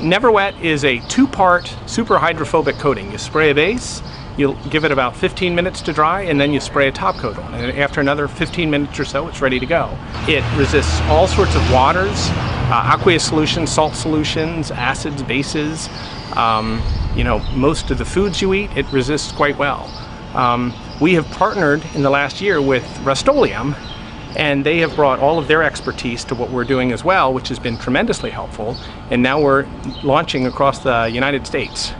Never Wet is a two-part super hydrophobic coating. You spray a base, you'll give it about 15 minutes to dry, and then you spray a top coat on it. And after another 15 minutes or so, it's ready to go. It resists all sorts of waters, aqueous solutions, salt solutions, acids, bases. You know, most of the foods you eat, it resists quite well. We have partnered in the last year with Rust-Oleum, and they have brought all of their expertise to what we're doing as well, which has been tremendously helpful. And now we're launching across the United States.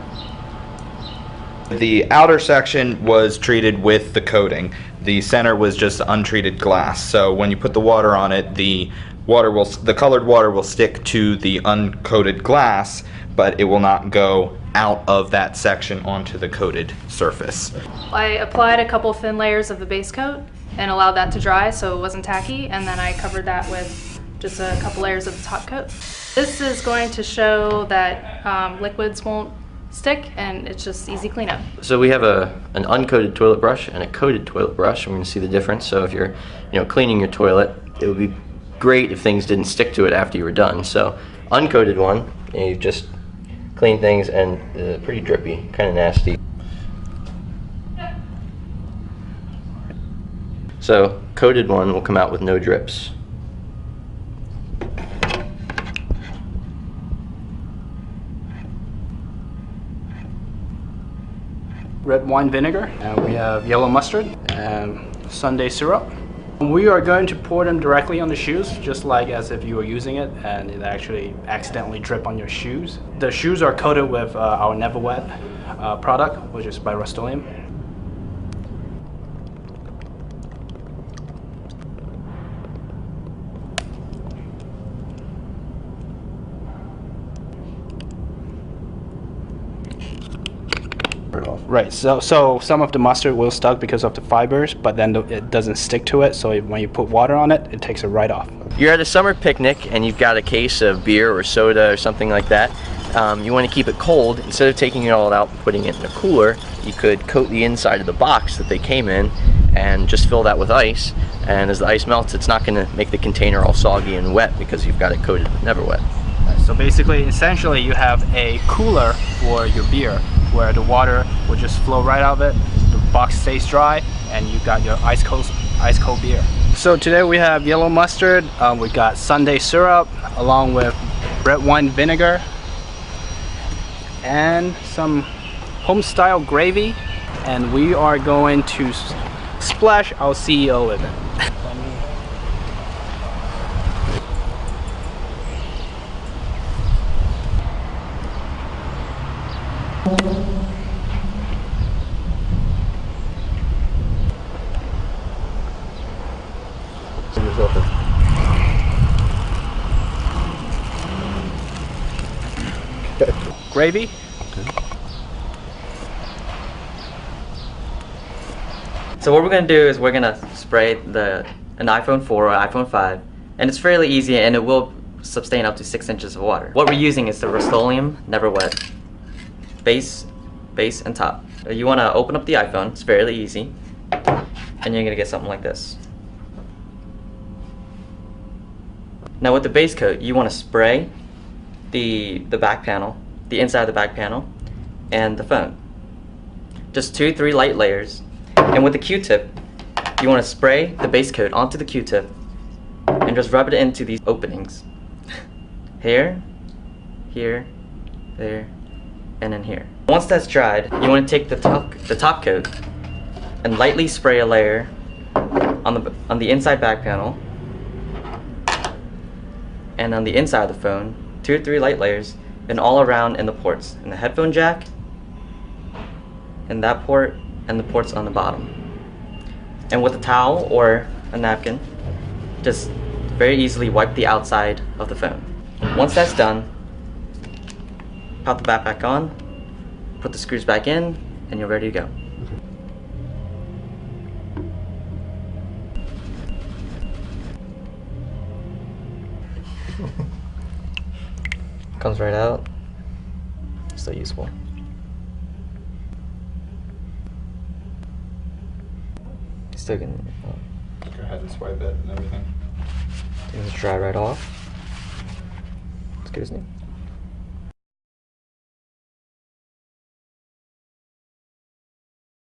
The outer section was treated with the coating. The center was just untreated glass. So when you put the water on it, the colored water will stick to the uncoated glass, but it will not go out of that section onto the coated surface. I applied a couple thin layers of the base coat and allowed that to dry so it wasn't tacky, and then I covered that with just a couple layers of the top coat. This is going to show that liquids won't stick, and it's just easy cleanup. So we have an uncoated toilet brush and a coated toilet brush. We're going to see the difference. So if you're cleaning your toilet, it would be great if things didn't stick to it after you were done. So uncoated one, you just clean things, and pretty drippy, kind of nasty. So coated one will come out with no drips. Red wine vinegar, and we have yellow mustard and Sunday syrup. We are going to pour them directly on the shoes, just like as if you were using it and it actually accidentally drip on your shoes. The shoes are coated with our Never Wet product, which is by Rust-Oleum. Right, so some of the mustard will stuck because of the fibers, but then it doesn't stick to it, so when you put water on it, it takes it right off. You're at a summer picnic and you've got a case of beer or soda or something like that. You want to keep it cold. Instead of taking it all out and putting it in a cooler, you could coat the inside of the box that they came in and just fill that with ice. And as the ice melts, it's not going to make the container all soggy and wet because you've got it coated with Never Wet. So basically, essentially, you have a cooler for your beer, where the water will just flow right out of it, the box stays dry, and you've got your ice cold beer. So today we have yellow mustard, we got Sunday syrup, along with red wine vinegar, and some home-style gravy, and we are going to splash our CEO with it. Gravy. So what we're going to do is we're going to spray an iPhone 4 or iPhone 5, and it's fairly easy and it will sustain up to 6 inches of water. What we're using is the Rust-Oleum Never Wet base and top. You want to open up the iPhone, it's fairly easy, and you're going to get something like this. Now with the base coat, you want to spray the back panel, the inside of the back panel, and the phone. Just 2-3 light layers. And with the Q-tip, you want to spray the base coat onto the Q-tip and just rub it into these openings. Here, here, there, and then here. Once that's dried, you want to take the top coat and lightly spray a layer on the inside back panel and on the inside of the phone, 2 or 3 light layers, and all around in the ports, in the headphone jack, in that port, and the ports on the bottom. And with a towel or a napkin, just very easily wipe the outside of the phone. Once that's done, pop the back back on, put the screws back in, and you're ready to go. Comes right out. Still useful. Still can. Go ahead and swipe it and everything. It's dry right off. It's good as new.